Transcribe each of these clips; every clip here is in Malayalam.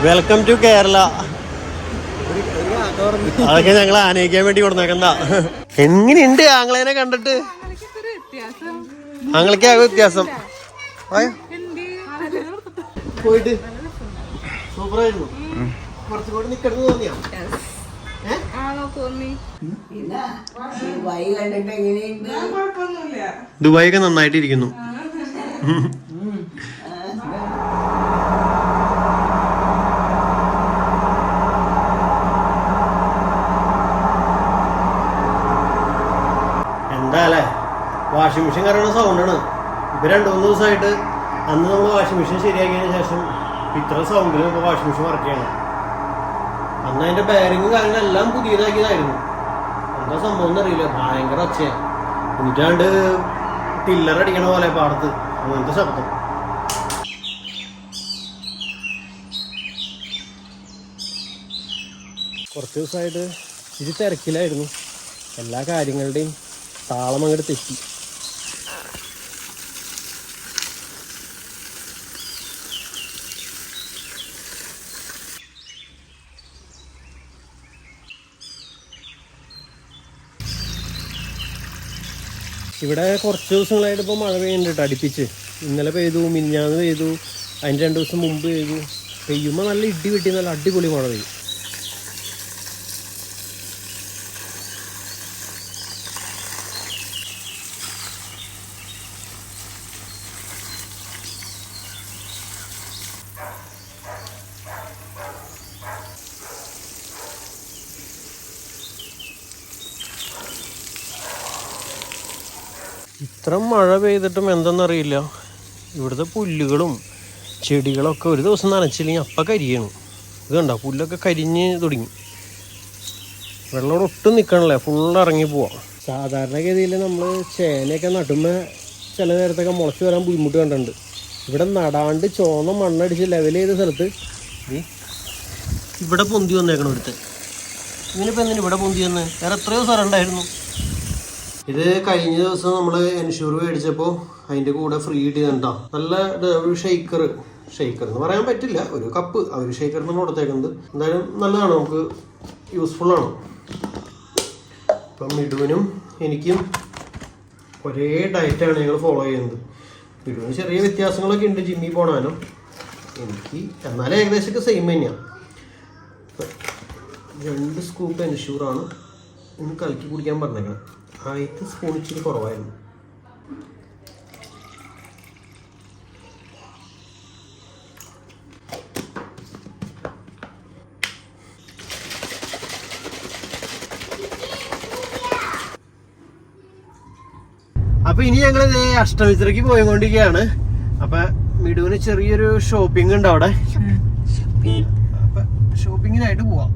Welcome to Kerala. അതൊക്കെ ഞങ്ങൾ ആനയിക്കാൻ വേണ്ടി കൊടുന്നേക്കണ്ട. എങ്ങനെയുണ്ട് ആംഗ്ലേനെ കണ്ടിട്ട്? ആംഗ്ലക്കാകെ വ്യത്യാസം പോയിട്ട് സൂപ്പറായിരുന്നു. കുറച്ചുകൂടി നിക്കണെന്ന് തോന്നിയാ? ദുബായി ഒക്കെ നന്നായിട്ടിരിക്കുന്നു. എന്താ അല്ലേ, വാഷിംഗ് മെഷീൻ കയറുന്ന സൗണ്ടാണ്. ഇപ്പൊ 2-3 ദിവസമായിട്ട് അന്ന് നമ്മൾ വാഷിംഗ് മെഷീൻ ശരിയാക്കിയതിന് ശേഷം ഇത്ര സൗണ്ടിൽ ഇപ്പോൾ വാഷിംഗ് മെഷീൻ വർക്ക് ചെയ്യണം. അന്ന് അതിന്റെ ബെയറിങ്ങും കാര്യങ്ങളെല്ലാം പുതിയതാക്കിയതായിരുന്നു. എന്താ സംഭവം എന്നറിയില്ല, ഭയങ്കര ഒച്ചയാണ്. എന്നിട്ടാണ്ട് ടില്ലറടിക്കണ പോലെ പാടത്ത് അങ്ങനത്തെ ശബ്ദം. കുറച്ച് ദിവസമായിട്ട് ഇത് തിരക്കിലായിരുന്നു. എല്ലാ കാര്യങ്ങളുടെയും താളം അങ്ങോട്ട് തെറ്റി. ഇവിടെ കുറച്ച് ദിവസങ്ങളായിട്ട് ഇപ്പോൾ മഴ പെയ്യുന്നുണ്ട് അടുപ്പിച്ച്. ഇന്നലെ പെയ്തു, മിനിഞ്ഞാന്ന് പെയ്തു, അതിന് 2 ദിവസം മുമ്പ് പെയ്തു. പെയ്യുമ്പോൾ നല്ല ഇടി വെട്ടി നല്ല അടിപൊളി മഴ പെയ്യും. ഇത്ര മഴ പെയ്തിട്ടും എന്തെന്നറിയില്ല, ഇവിടുത്തെ പുല്ലുകളും ചെടികളൊക്കെ ഒരു ദിവസം നനച്ചില്ലെങ്കിൽ അപ്പം കരിയണം. ഇത് കണ്ടോ, പുല്ലൊക്കെ കരിഞ്ഞ് തുടങ്ങി. വെള്ളം ഒട്ടും നിൽക്കണല്ലേ, ഫുള്ള് ഇറങ്ങി പോവാം. സാധാരണഗതിയിൽ നമ്മൾ ചേനയൊക്കെ നടുമ്പോൾ ചില നേരത്തൊക്കെ മുളച്ച് വരാൻ ബുദ്ധിമുട്ട് കണ്ടിട്ടുണ്ട്. ഇവിടെ നടാണ്ട് ചോന്ന മണ്ണടിച്ച് ലെവൽ ചെയ്ത സ്ഥലത്ത് ഇവിടെ പൊന്തി വന്നേക്കണം. ഇവിടുത്തെ ഇങ്ങനെയിപ്പോൾ എന്തിനാ ഇവിടെ പൊന്തി വന്ന്? വേറെ എത്രയോ സ്ഥലം ഉണ്ടായിരുന്നു. ഇത് കഴിഞ്ഞ ദിവസം നമ്മൾ എൻഷൂർ മേടിച്ചപ്പോൾ അതിൻ്റെ കൂടെ ഫ്രീ കിട്ടിയതുണ്ടോ. നല്ല ഒരു ഷെയ്ക്കർ എന്ന് പറയാൻ പറ്റില്ല, ഒരു കപ്പ് അവർ ഷെയ്ക്കറിന് കൊടുത്തേക്കുന്നത്. എന്തായാലും നല്ലതാണ്, നമുക്ക് യൂസ്ഫുള്ളാണ്. ഇപ്പം മിടുവിനും എനിക്കും ഒരേ ഡയറ്റാണ് ഞങ്ങൾ ഫോളോ ചെയ്യുന്നത്. മിടുവിന് ചെറിയ വ്യത്യാസങ്ങളൊക്കെ ഉണ്ട് ജിമ്മിൽ പോകാനും. എനിക്ക് എന്നാലും ഏകദേശമൊക്കെ സെയിം തന്നെയാണ്. 2 സ്കൂപ്പ് എൻഷൂറാണ് ഇന്ന് കലക്കി കുടിക്കാൻ പറഞ്ഞേക്കണം. ആദ്യത്തെ സ്പൂൺ ഇച്ചിരി കുറവായിരുന്നു. അപ്പൊ ഇനി ഞങ്ങൾ അഷ്ടമിത്രയ്ക്ക് പോയിക്കൊണ്ടിരിക്കുകയാണ്. അപ്പൊ മിടുവിന് ചെറിയൊരു ഷോപ്പിംഗ് ഉണ്ട് അവിടെ. അപ്പൊ ഷോപ്പിങ്ങിനായിട്ട് പോവാം.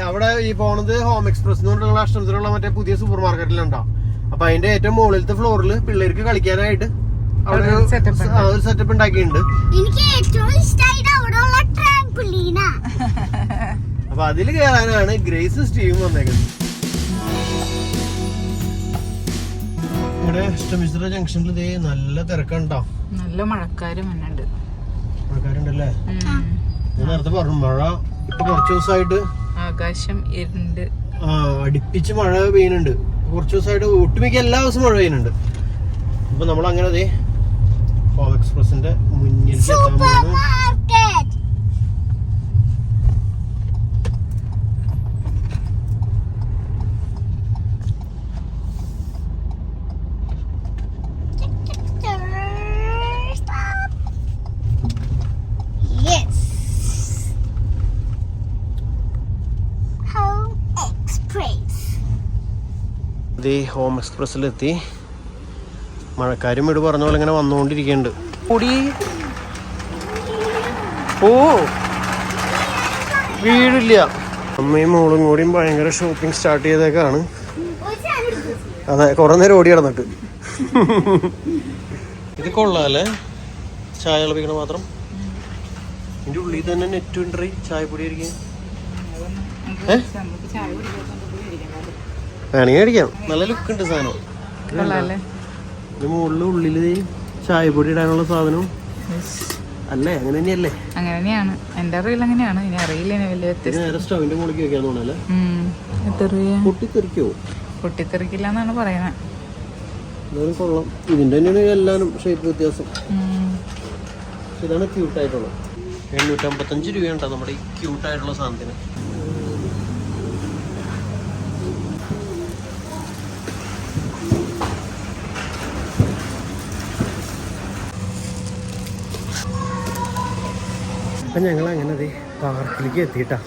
അവിടെ ഈ പോണത് ഹോം എക്സ്പ്രസ് എന്ന് പറഞ്ഞിട്ടുള്ള അഷ്ടമിത്രയുള്ള മറ്റേ പുതിയ സൂപ്പർ മാർക്കറ്റിലുണ്ടോ. അപ്പൊ അതിന്റെ ഏറ്റവും മുകളിലത്തെ ഫ്ലോറിൽ പിള്ളേർക്ക് കളിക്കാനായിട്ട് അവിടെ ഒരു സെറ്റപ്പ് ഉണ്ടാക്കിയിട്ടുണ്ട്. അപ്പൊ അതിൽ കയറാനാണ് ഗ്രേസ് സ്റ്റീവും വന്നേക്കുന്നത്. ഇവിടെ അഷ്ടമിത്ര ജംഗ്ഷനിൽ ഇതേ നല്ല തിരക്കുണ്ടോ, നല്ല മഴക്കാരുണ്ടല്ലേ. നേരത്തെ പറഞ്ഞു മഴ ഇപ്പൊ കുറച്ച് ദിവസമായിട്ട് ആകാശം ഇരുണ്ട് അടുപ്പിച്ച് മഴ പെയ്യുന്നുണ്ട്. കുറച്ച് ദിവസമായിട്ട് ഒട്ടുമിക്ക എല്ലാ ദിവസവും മഴ പെയ്യുന്നുണ്ട്. അപ്പൊ നമ്മൾ അങ്ങനെ അതെ ഹോം എക്സ്പ്രസിന്റെ മുന്നിലേക്ക് എത്താൻ പോകുന്നു. ഹോം എക്സ്പ്രസ്സിലെത്തി. മഴക്കാരും വീട് പറഞ്ഞ പോലെ ഇങ്ങനെ വന്നുകൊണ്ടിരിക്കുന്നുണ്ട്. ഓ വീടില്ല. അമ്മയും മോളും കൂടിയും ഭയങ്കര ഷോപ്പിംഗ് സ്റ്റാർട്ട് ചെയ്തേക്കാണ്. അതെ, കുറെ നേരം ഓടി കിടന്നിട്ട്. ഇത് കൊള്ളാല്ലേ, ചായ തിളപ്പിക്കണ മാത്രം. ഇതിന്റെ ഉള്ളിൽ തന്നെ നെറ്റ് ഉണ്ട്, ചായപ്പൊടി ആയിരിക്കും. വേണമെങ്കിൽ അടിക്കാം, നല്ല ലുക്ക് ഉണ്ട് സാധനം. മുകളിൽ ഉള്ളില് ചായപ്പൊടി ഇടാനുള്ള സാധനവും അല്ലേ? അങ്ങനെ തന്നെയല്ലേ? അങ്ങനെ തന്നെയാണ്. എൻ്റെ അറിയില്ല അങ്ങനെയാണ്. ഇനി അറിയില്ല വലിയ വ്യത്യസ്തം. നേരെ സ്റ്റൗവിന്റെ മുകളിലേക്ക് വെക്കാന്ന് തോന്നല്ലേ? പൊട്ടിത്തെറിക്കോ? പൊട്ടിത്തെറിക്കില്ല എന്നാണ് പറയുന്നത്. എന്തായാലും കൊള്ളാം. ഇതിന്റെ തന്നെയാണ് എല്ലാവരും ഷേപ്പ് വ്യത്യാസം. ഇതാണ് ക്യൂട്ടായിട്ടുള്ളത്. 855 രൂപയുണ്ടോ നമ്മുടെ ഈ ക്യൂട്ടായിട്ടുള്ള സാധനത്തിന്. അപ്പം ഞങ്ങൾ അങ്ങനെ അതെ പാർക്കിലേക്ക് എത്തിയിട്ടാ.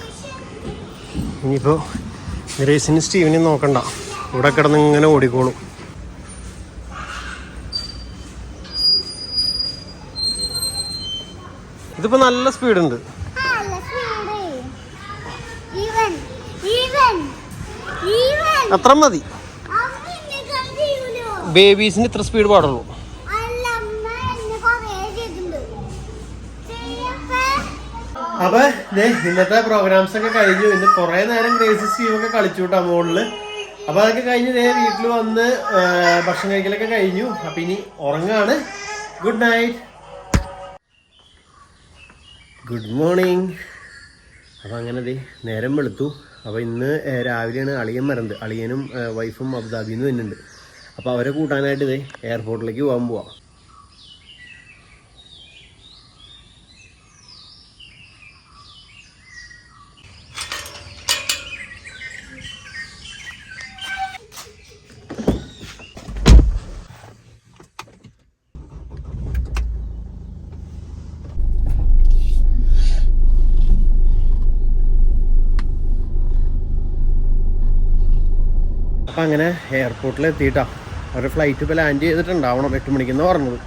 ഇനിയിപ്പോൾ ഗ്രേസിനും സ്റ്റീവിനും നോക്കണ്ട, ഇവിടെ കിടന്ന് ഇങ്ങനെ ഓടിക്കോളും. ഇതിപ്പോ നല്ല സ്പീഡ് ഉണ്ട്. അത്ര മതി. ബേബീസിന് ഇത്ര സ്പീഡ് പാടുള്ളൂ. അപ്പൊ ഇന്നത്തെ പ്രോഗ്രാംസ് ഒക്കെ കഴിഞ്ഞു. ഇന്ന് കുറെ നേരം ഗ്രേസി സ്റ്റീവ് ഒക്കെ കളിച്ചു കേട്ടോ മോളില്. അപ്പൊ അതൊക്കെ കഴിഞ്ഞ് വീട്ടിൽ വന്ന് ഭക്ഷണം കഴിക്കലൊക്കെ കഴിഞ്ഞു. അപ്പൊ ഇനി ഉറങ്ങാണ്. Good night, good morning. അപ്പം അങ്ങനെ നേരം വെളുത്തു. അപ്പോൾ ഇന്ന് രാവിലെയാണ് അളിയൻ മറന്നത്. അളിയനും വൈഫും അബുദാബിയിൽ നിന്ന് വരുന്നുണ്ട്. അപ്പോൾ അവരെ കൂട്ടാനായിട്ട് എയർപോർട്ടിലേക്ക് പോകാൻ പോവാം. അപ്പം അങ്ങനെ എയർപോർട്ടിൽ എത്തിയിട്ടാ. ഒരു ഫ്ലൈറ്റ് ഇപ്പോൾ ലാൻഡ് ചെയ്തിട്ടുണ്ടാവണം 8 മണിക്കെന്ന് പറഞ്ഞത്.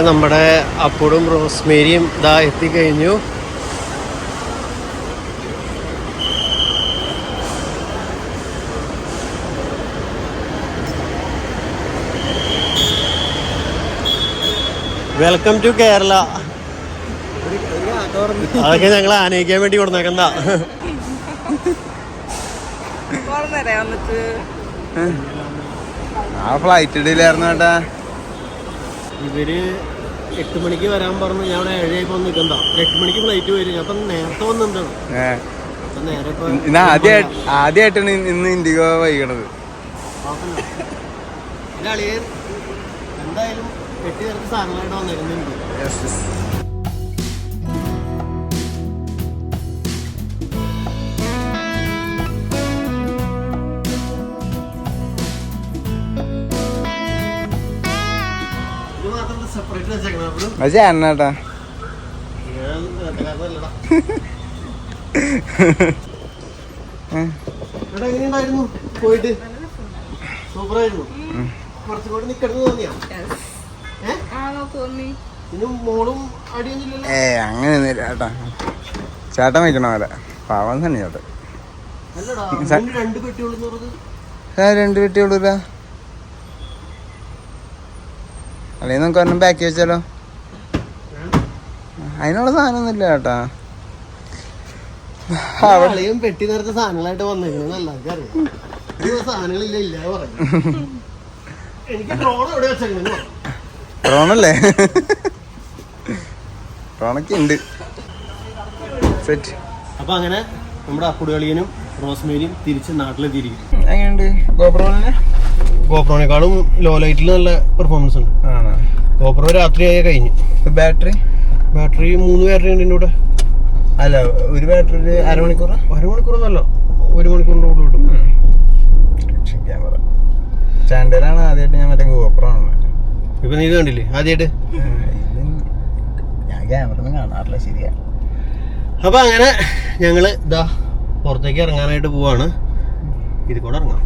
നമ്മുടെ അപ്പോഴും റോസ്മേരിയും ഇതാ എത്തിക്കഴിഞ്ഞു. Welcome to Kerala. അതൊക്കെ ഞങ്ങൾ ആനയിക്കാൻ വേണ്ടി കൊടുന്നേക്കണ്ട. ഫ്ലൈറ്റ് ഡിലേർന്നു കേട്ടാ. ഇവര് 8 മണിക്ക് വരാൻ പറഞ്ഞു. ഞാൻ അവിടെ 7 ആയിപ്പോ നിൽക്കണ്ട. 8 മണിക്ക് ഫ്ലൈറ്റ് വരും. അപ്പൊ നേരത്തെ വന്നെന്താണ് ആദ്യമായിട്ടാണ് ഇന്ന് ഇൻഡിഗോ വൈകണത്. എന്തായാലും 8 നേരത്തെ സാധനങ്ങളായിട്ട് വന്നിരുന്നുണ്ട്. ചേട്ടാ എങ്ങനെയുണ്ടായിരുന്നു പോയിട്ട്? സൂപ്പറായിരുന്നു. കുറച്ചുകൂടി നിക്കണമെന്ന് തോന്നിയാ? മോളും അടിയൊന്നുമില്ലല്ലോ? അങ്ങനെയൊന്നുമില്ല ചേട്ടാ. ചേട്ടൻ വയ്ക്കണ പോലെ പാവം തന്നെ ചേട്ടൻ. 2 പെട്ടിയുള്ളൂ 2 പെട്ടിയുള്ളൂല്ല. അല്ലെങ്കിൽ നമുക്ക് ഒരെണ്ണം ബാക്കി വെച്ചാലോ? അതിനുള്ള സാധനമൊന്നുമില്ല ചേട്ടാ. പെട്ടി നേരത്തെ സാധനങ്ങളായിട്ട് വന്നേക്കണല്ല സാധനങ്ങളില്ല ഇല്ല പറഞ്ഞു. എനിക്ക് ഡ്രോൺ എവിടെ വെച്ചേക്കണ? ഡ്രോണല്ലേ? ഡ്രോണൊക്കെ ഉണ്ട് സെറ്റ്. അപ്പൊ അങ്ങനെ നമ്മുടെ അപ്പുടികളിയനും റോസ്മേരിയും തിരിച്ച് നാട്ടിലെത്തിയിരിക്കും. എങ്ങനെയുണ്ട് ഗോപ്രോനെ? ഗോപ്രോനേക്കാളും ലോ ലൈറ്റിൽ നല്ല പെർഫോമൻസ് ഉണ്ട്. ഗോപ്രോ രാത്രിയായ കഴിഞ്ഞു. ബാറ്ററി 3 ബാറ്ററി ഉണ്ട് എൻ്റെ കൂടെ. അല്ല, ഒരു ബാറ്ററി അരമണിക്കൂറൊന്നല്ല, 1 മണിക്കൂറിൻ്റെ കൂടെ കിട്ടും. ക്യാമറ ചാൻഡലാണ് ആദ്യമായിട്ട് ഞാൻ മറ്റേ ഗോപ്രോ ആണ്. ഇപ്പൊ നീ കണ്ടില്ലേ ആദ്യമായിട്ട്? ഞാൻ ക്യാമറ ഒന്നും കാണാറില്ല. ശരിയാ. അപ്പൊ അങ്ങനെ ഞങ്ങള് ഇതാ പുറത്തേക്ക് ഇറങ്ങാനായിട്ട് പോവാണ്. ഇതിൽ കൂടെ ഇറങ്ങാം.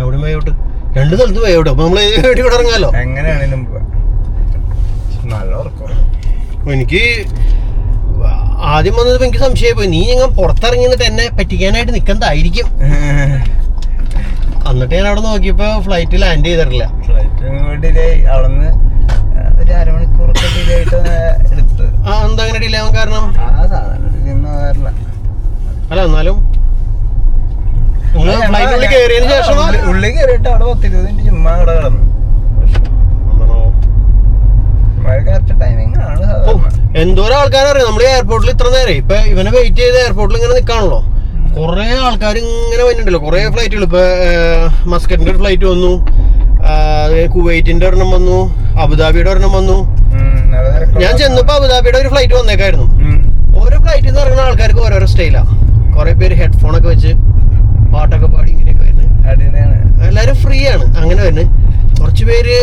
എവിടെ വേയോട്ട്? 2 സ്ഥലത്ത് വേയോട്ട്. അപ്പൊ നമ്മള് എവിടെ കൂടെ ഇറങ്ങാലോ? എങ്ങനെയാണെങ്കിലും നല്ല ഉറക്കം. എനിക്ക് ആദ്യം വന്നപ്പോ എനിക്ക് സംശയമായി പോയി, നീ ഞങ്ങൾ പുറത്തിറങ്ങി നിന്നിട്ട് എന്നെ പറ്റിക്കാനായിട്ട് നിക്കണ്ടായിരിക്കും. എന്നിട്ട് ഞാൻ അവിടെ നോക്കിയപ്പോ ഫ്ലൈറ്റ് ലാൻഡ് ചെയ്തിട്ടില്ല. ഫ്ലൈറ്റ് ഡിലേ അവിടുന്ന് ഒരു അരമണിക്കൂറൊക്കെ ഡിലേ ആയിട്ട് എടുത്തത്. എന്താ അങ്ങനെ ഡിലേ ആവാൻ കാരണം? സാധാരണ ഡിലേ ഒന്നും ആകാറില്ല. അല്ല എന്നാലും ഫ്ലൈറ്റിനുള്ളിൽ കയറിയതിന് ശേഷം ഉള്ളിൽ കയറിയിട്ട് അവിടെ 10-20 മിനിറ്റ് ചുമ്മാ അവിടെ കിടന്നു. മഴ കറക്റ്റ് ടൈമിംഗ് ആണ്. എന്തോരം ആൾക്കാരറിയാം നമ്മൾ എയർപോർട്ടിൽ ഇത്ര നേരം ഇപ്പൊ ഇവനെ വെയിറ്റ് ചെയ്ത് എയർപോർട്ടിൽ ഇങ്ങനെ നിൽക്കാണല്ലോ. കുറെ ആൾക്കാർ ഇങ്ങനെ വന്നിട്ടുണ്ടല്ലോ, കുറെ ഫ്ലൈറ്റുകൾ. ഇപ്പൊ മസ്കറ്റിന്റെ ഒരു ഫ്ലൈറ്റ് വന്നു, കുവൈറ്റിന്റെ ഒരെണ്ണം വന്നു, അബുദാബിയുടെ ഒരെണ്ണം വന്നു. ഞാൻ ചെന്നപ്പോ അബുദാബിയുടെ ഒരു ഫ്ലൈറ്റ് വന്നേക്കായിരുന്നു. ഓരോ ഫ്ലൈറ്റിൽ നിന്ന് ഇറങ്ങുന്ന ആൾക്കാർക്ക് ഓരോരോ സ്റ്റൈലാ. കുറെ പേര് ഹെഡ്ഫോണൊക്കെ വെച്ച് പാട്ടൊക്കെ പാടി ഇങ്ങനെയൊക്കെ വരുന്നത്. എല്ലാരും ഫ്രീ ആണ് അങ്ങനെ വരുന്നത്. കുറച്ച് പേര്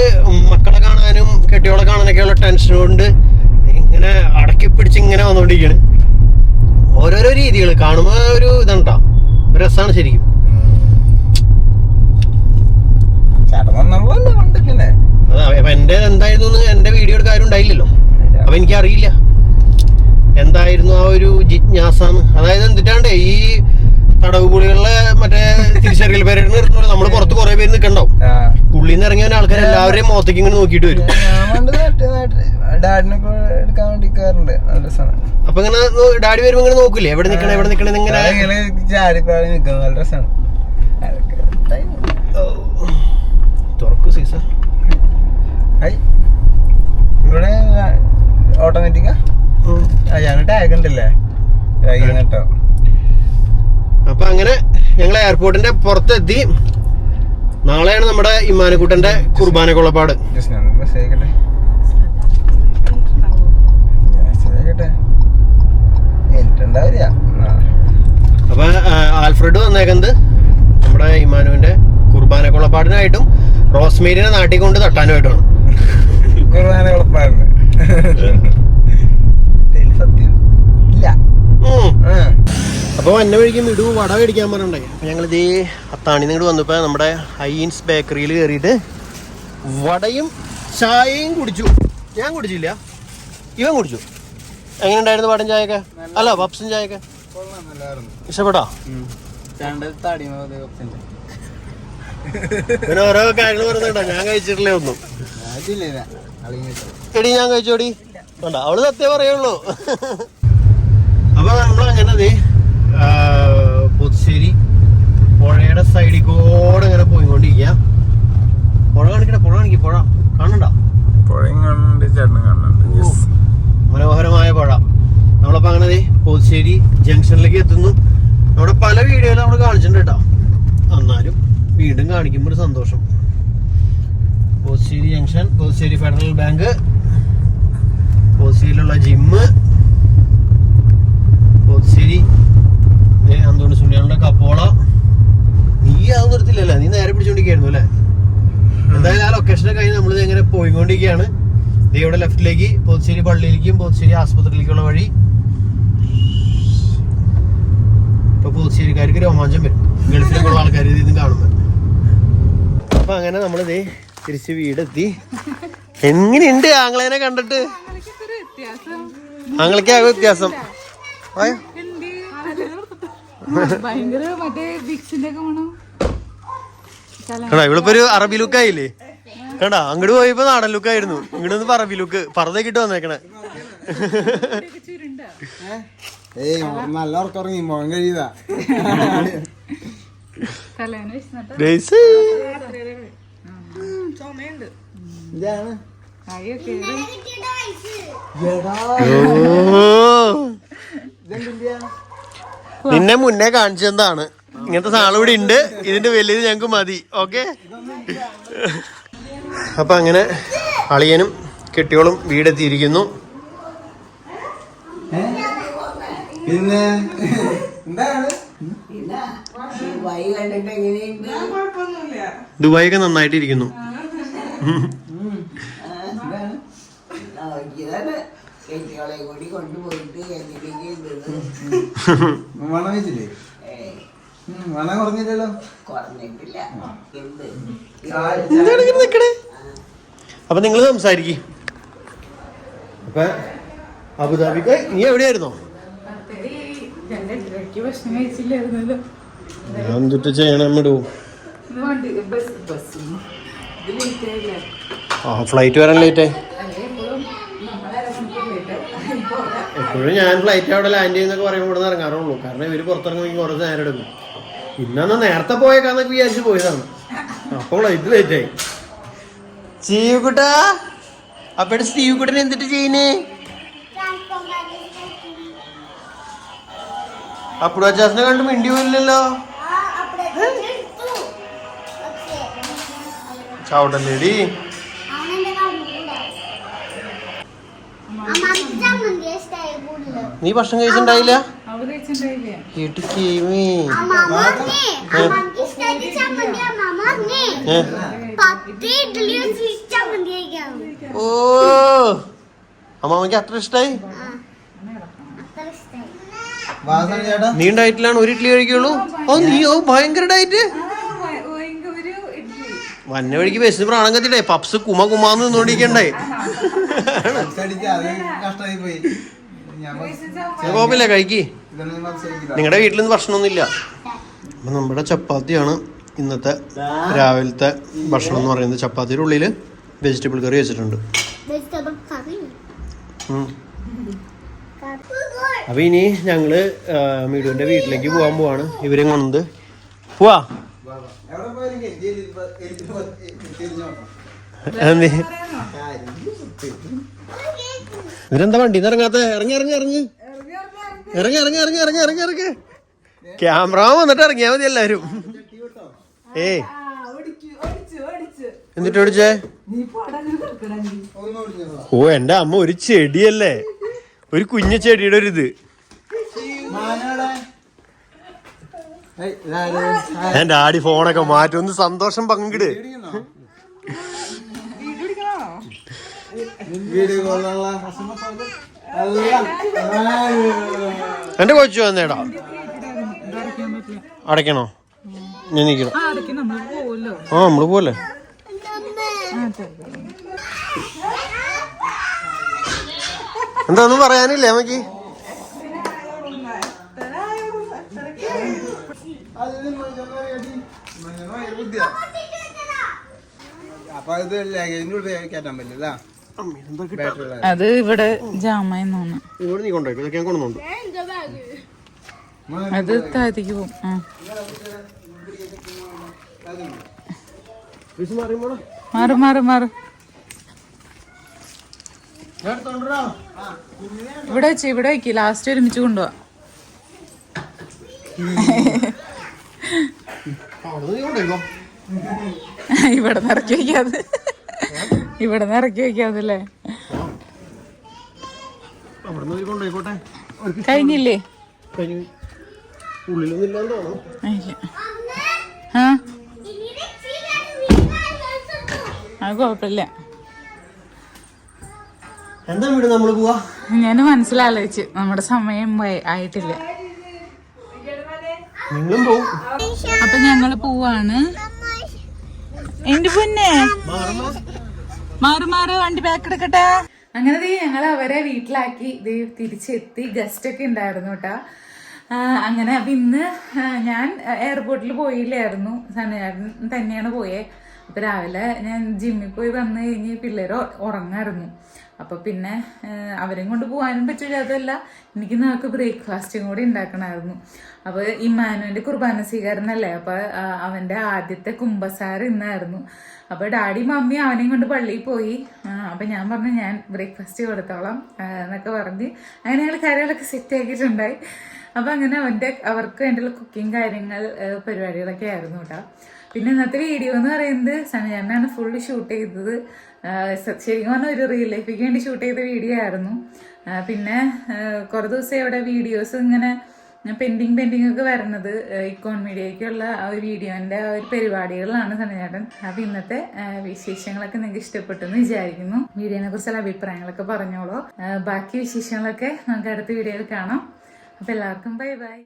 മക്കളെ കാണാനും കെട്ടിയോളെ കാണാനൊക്കെയുള്ള ടെൻഷൻ കൊണ്ട് ഇങ്ങനെ അടക്കി പിടിച്ച് ഇങ്ങനെ വന്നോണ്ടിരിക്കാണ്. ഓരോരോ രീതികൾ കാണുമ്പോ ഒരു ഇതുണ്ടാ, ഒരു രസമാണ് ശരിക്കും. അതാ അപ്പൊ എന്റെ എന്തായിരുന്നു എന്റെ വീഡിയോ എടുക്കാരും ഉണ്ടായില്ലല്ലോ, അപ്പൊ എനിക്കറിയില്ല എന്തായിരുന്നു ആ ഒരു ജിജ്ഞാസാന്ന്. അതായത് എന്തിട്ടാണ്ടേ ഈ തടവുപുളികളിലെ മറ്റേ തിരിച്ചറിയൽ പേരായിട്ട് നിർത്തുന്നത്. നമ്മള് പുറത്ത് കുറെ പേര് നിൽക്കണ്ടാവും, ഉള്ളിൽ നിന്ന് ഇറങ്ങിയ ആൾക്കാർ എല്ലാവരെയും മുഖത്തേക്ക് ഇങ്ങനെ നോക്കിയിട്ട് വരും. അപ്പൊ ഇങ്ങനെ ഡാഡി വരുമ്പോ ഇങ്ങനെ നോക്കില്ലേ എവിടെ നിക്കണേ എവിടെ നിക്കണേ ഇങ്ങനെ നല്ല രസമാണ്. തുറക്കു സീസർ ഇവിടെ ഓട്ടോമാറ്റിക്കാ ടാഗ് ഉണ്ടല്ലേ കേട്ടോ. അപ്പൊ അങ്ങനെ ഞങ്ങൾ എയർപോർട്ടിന്റെ പുറത്തെത്തി. നാളെയാണ് നമ്മുടെ ഇമ്മാനക്കുട്ടന്റെ കുർബാന കൊള്ളപ്പാട്. അപ്പൊ ആൽഫ്രഡ് വന്നേക്കുന്നത് നമ്മുടെ ഇമ്മാനുവിന്റെ കുർബാന കൊള്ളപ്പാടിനായിട്ടും റോസ്മേരിനെ നാട്ടിൽ കൊണ്ട് തട്ടാനുമായിട്ടാണ്. കുർബാന കൊള്ളപ്പാടിന് സത്യം ഇല്ല. അപ്പൊ വന്ന വഴിക്ക് മിടു വട മേടിക്കാൻ പറഞ്ഞിട്ടുണ്ടായി. അപ്പൊ ഞങ്ങളിതേ അത്താണിന്ന് ഇങ്ങോട്ട് വന്നപ്പോ നമ്മുടെ ഹൈൻസ് ബേക്കറിയിൽ കയറിയിട്ട് വടയും ചായയും കുടിച്ചു. ഞാൻ കുടിച്ചില്ല, ഇവൻ കുടിച്ചു. എങ്ങനെ ഉണ്ടായിരുന്നു വടയും ചായയൊക്കെ? അല്ല പപ്സും ചായയൊക്കെ ഇഷ്ടപ്പെട്ടോ? പിന്നെ ഓരോ കാര്യങ്ങൾ പറയുന്നുണ്ടോ? ഞാൻ കഴിച്ചിട്ടില്ലേ ഒന്നും. എടി ഞാൻ കഴിച്ചോടി വേണ്ട, അവള് സത്യം പറയുള്ളൂ. അപ്പൊ നമ്മളങ്ങനെ പുതുശ്ശേരി പുഴയുടെ സൈഡിൽ കൂടെ ഇങ്ങനെ പോയിക്കൊണ്ടിരിക്കുക. പുഴ കാണിക്കട്ടെ, പുഴ കാണിക്കും. പുഴ കാണണ്ട? മനോഹരമായ പുഴ. നമ്മളപ്പോ അങ്ങനെ പുതുശ്ശേരി ജംഗ്ഷനിലേക്ക് എത്തുന്നു. നമ്മുടെ പല വീഡിയോയിലും നമ്മൾ കാണിച്ചിട്ടുണ്ട് കേട്ടോ, എന്നാലും വീണ്ടും കാണിക്കുമ്പോൾ ഒരു സന്തോഷം. പുതുശ്ശേരി ജംഗ്ഷൻ, പുതുശ്ശേരി ഫെഡറൽ ബാങ്ക്, പുതുശ്ശേരിയിലുള്ള ജിമ്മ്, പുതുശ്ശേരി അന്തോണി സുണ്ണിയാളുടെ കപ്പോള. നീ അതൊന്നും നിർത്തില്ലല്ലേ, നീ നേരെ പിടിച്ചോണ്ടിരിക്കായിരുന്നു അല്ലേ? എന്തായാലും ആ ലൊക്കേഷനെ കഴിഞ്ഞ് നമ്മൾ ഇങ്ങനെ പോയിക്കൊണ്ടിരിക്കുകയാണ്. ഇവിടെ ലെഫ്റ്റിലേക്ക് പുതുശ്ശേരി പള്ളിയിലേക്കും പുതുശ്ശേരി ആസ്പത്രിയിലേക്കുള്ള വഴി. ഇപ്പൊ പുതുശ്ശേരിക്കാർക്ക് രോമാഞ്ചം വരും ഗൾഫിലേക്കുള്ള ആൾക്കാർ ഇതും കാണുമ്പോ. അപ്പൊ അങ്ങനെ നമ്മളിതേ തിരിച്ച് വീടെത്തി. എങ്ങനെയുണ്ട് ആങ്ങളേനെ കണ്ടിട്ട്? ആങ്ങളേക്ക് ആകെ വ്യത്യാസം. ഇവളിപ്പോ ഒരു അറബി ലുക്കായില്ലേ കണ്ടാ? അങ്ങോട്ട് പോയപ്പോ നാടൻ ലുക്കായിരുന്നു, ഇങ്ങോട്ട് വന്നപ്പോ അറബി ലുക്ക്. പറതൊക്കെ വന്നേക്കണേ. നല്ല ഉറക്കറങ്ങി മോൻ കഴിയതാ. നിന്നെ മുന്നേ കാണിച്ചെന്താണ് ഇങ്ങനത്തെ സാധനം ഇവിടെ ഉണ്ട്, ഇതിന്റെ വലിയത് ഞങ്ങക്ക് മതി. ഓക്കെ. അപ്പൊ അങ്ങനെ അളിയനും കെട്ടിയോളും വീടെത്തിയിരിക്കുന്നു. പിന്നെ എന്താണ് ദുബായി ഒക്കെ നന്നായിട്ടിരിക്കുന്നു. മണം വെച്ചില്ലേ? മണം കുറഞ്ഞില്ലല്ലോ. അപ്പൊ നിങ്ങൾ സംസാരിക്കും. അപ്പൊ അബുദാബിക്ക് നീ എവിടെയായിരുന്നോ? ഞാൻ ചുറ്റ ചെയ്യണം ഇടും. ഫ്ലൈറ്റ് വരാൻ ലേറ്റായി. എപ്പോഴും ഞാൻ ഫ്ലൈറ്റ് അവിടെ ലാൻഡ് ചെയ്യുന്നൊക്കെ പറയുമ്പോൾ ഇവിടെ നിന്ന് ഇറങ്ങാറുള്ളൂ. കാരണം ഇവര് പുറത്തിറങ്ങുമെങ്കിൽ കുറച്ച് നേരം എടുക്കും. ഇന്നാ നേരത്തെ പോയേക്കാന്നൊക്കെ വിചാരിച്ച് പോയതാണ്. അപ്പോൾ ഫ്ലൈറ്റ് ലേറ്റ് ആയി. സ്റ്റീവുകുട്ടാ, അപ്പഴ് സ്റ്റീവുകുട്ടൻ എന്തിട്ട് ചെയ്യുന്നേ? അപ്പുടാച്ചാസിനെ കണ്ട് മിണ്ടി പോയില്ലല്ലോ. ചവിട്ടല്ലേടി. നീ ഭക്ഷണം കഴിച്ചിട്ടുണ്ടായില്ല? ഓ, അമ്മാമയ്ക്ക് അത്ര ഇഷ്ടായി. നീ ഡയറ്റിലാണ്, ഒരു ഇഡ്ഡലി കഴിക്കുള്ളൂ. ഓ നീ ഭയങ്കര ഡയറ്റ്. വന്ന വഴിക്ക് ബസ്സിന് പ്രാണം കത്തിട്ടേ പപ്സ് കുമാന്ന് നിന്നോണ്ടിരിക്കണ്ടേ. കുഴപ്പമില്ല, കഴിക്ക്. നിങ്ങളുടെ വീട്ടിൽ നിന്ന് ഭക്ഷണമൊന്നുമില്ല. അപ്പം നമ്മുടെ ചപ്പാത്തിയാണ് ഇന്നത്തെ രാവിലത്തെ ഭക്ഷണം എന്ന് പറയുന്നത്. ചപ്പാത്തിയുടെ ഉള്ളിൽ വെജിറ്റബിൾ കറി വെച്ചിട്ടുണ്ട്. അപ്പം ഇനി ഞങ്ങള് മീഡുവിന്റെ വീട്ടിലേക്ക് പോകാൻ പോവാണ്. ഇവരെയും കൊണ്ട് പോവാ. ഇവരെന്താ വണ്ടിന്ന് ഇറങ്ങാത്ത? ഇറങ്ങി ഇറങ്ങി ഇറങ്ങി ഇറങ്ങി ഇറങ്ങി ഇറങ്ങി ഇറങ്ങി ഇറങ്ങി ഇറങ്ങി. ക്യാമറ വന്നിട്ട് ഇറങ്ങിയാ മതി എല്ലാരും. എന്നിട്ട് ഓടിച്ചേ? ഓ എന്റെ അമ്മ, ഒരു ചെടിയല്ലേ, ഒരു കുഞ്ഞു ചെടിയുടെ ഒരു ഇത്. എന്റെ ആടി ഫോണൊക്കെ മാറ്റും, ഒന്ന് സന്തോഷം പങ്കിട്. എന്റെ കൊച്ചു വന്നേടാ. അടയ്ക്കണോ? ഞാൻ നിക്കണം. ആ നമ്മള് പോലെ. എന്താന്നും പറയാനില്ലേ അമ്മക്ക്? അത് ഇവിടെ ജാമെന്ന് തോന്നുന്നു. ഇവിടെ നീ കൊണ്ടുപോയി, ഇതൊക്കെ ഞാൻ കൊണ്ടുപോകുന്നുണ്ട്. അത് താഴത്തേക്ക് പോകും. മാറി മാറി മാറി. ഇവിടെ വെച്ച് ഇവിടെ വെക്ക്, ലാസ്റ്റ് ഒരുമിച്ച് കൊണ്ടുപോവാ. ഇവിടെ നിറക്കി വയ്ക്കാതെ, ഇവിടെ നിറക്കി വയ്ക്കാതല്ലേ. കഴിഞ്ഞില്ലേ? അത് കുഴപ്പമില്ല. എന്താ വീട് നമ്മള് പോവാ? ഞാൻ മനസ്സിലാലോചിച്ച് നമ്മുടെ സമയം ആയിട്ടില്ല. നിങ്ങളും പോവും. അപ്പൊ ഞങ്ങള് പോവാണ്. എന്റെ പൊന്നെ മാറി മാറി, വണ്ടി ബാക്ക് എടുക്കട്ടെ. അങ്ങനെ ഞങ്ങൾ അവരെ വീട്ടിലാക്കി തിരിച്ചെത്തി. ഗസ്റ്റ് ഒക്കെ ഉണ്ടായിരുന്നു കേട്ടാ. അങ്ങനെ അപ്പൊ ഇന്ന് ഞാൻ എയർപോർട്ടിൽ പോയില്ലായിരുന്നു, സനചേട്ടൻ തന്നെയാണ് പോയേ. അപ്പൊ രാവിലെ ഞാൻ ജിമ്മിൽ പോയി വന്നു കഴിഞ്ഞ് പിള്ളേർ ഉറങ്ങായിരുന്നു. അപ്പൊ പിന്നെ അവരെയും കൊണ്ട് പോകാനും പറ്റില്ല. അതല്ല, എനിക്ക് നമുക്ക് ബ്രേക്ക്ഫാസ്റ്റും കൂടി ഉണ്ടാക്കണമായിരുന്നു. അപ്പൊ ഇമ്മാനുവിന്റെ കുർബാന സ്വീകരണല്ലേ, അപ്പൊ അവന്റെ ആദ്യത്തെ കുമ്പസാരം ഇന്നായിരുന്നു. അപ്പൊ ഡാഡി മമ്മി അവനെയും കൊണ്ട് പള്ളിയിൽ പോയി. അപ്പൊ ഞാൻ പറഞ്ഞു ഞാൻ ബ്രേക്ക്ഫാസ്റ്റ് കൊടുത്തോളാം എന്നൊക്കെ പറഞ്ഞ് അങ്ങനെ ഞങ്ങൾ കാര്യങ്ങളൊക്കെ സെറ്റ് ആക്കിയിട്ടുണ്ടായി. അപ്പൊ അങ്ങനെ അവർക്ക് വേണ്ടിയുള്ള കുക്കിംഗ് കാര്യങ്ങൾ പരിപാടികളൊക്കെ ആയിരുന്നു കേട്ടോ. പിന്നെ ഇന്നത്തെ വീഡിയോ എന്ന് പറയുന്നത് സനചേട്ടനാണ് ഫുള്ള് ഷൂട്ട് ചെയ്തത്. ശരിക്കും പറഞ്ഞാൽ ഒരു റിയൽ ലൈഫിക്ക് വേണ്ടി ഷൂട്ട് ചെയ്ത വീഡിയോ ആയിരുന്നു. പിന്നെ കുറേ ദിവസം ഇവിടെ വീഡിയോസ് ഇങ്ങനെ പെൻഡിങ് ഒക്കെ വരുന്നത് ഇക്കോൺ മീഡിയയ്ക്കുള്ള ആ ഒരു വീഡിയോന്റെ ആ ഒരു പരിപാടികളിലാണ് സനചേട്ടൻ. അപ്പൊ ഇന്നത്തെ വിശേഷങ്ങളൊക്കെ നിങ്ങൾക്ക് ഇഷ്ടപ്പെട്ടു എന്ന് വിചാരിക്കുന്നു. വീഡിയോനെ കുറിച്ചുള്ള അഭിപ്രായങ്ങളൊക്കെ പറഞ്ഞോളൂ. ബാക്കി വിശേഷങ്ങളൊക്കെ നമുക്ക് അടുത്ത വീഡിയോയിൽ കാണാം. അപ്പൊ എല്ലാവർക്കും ബൈ ബൈ.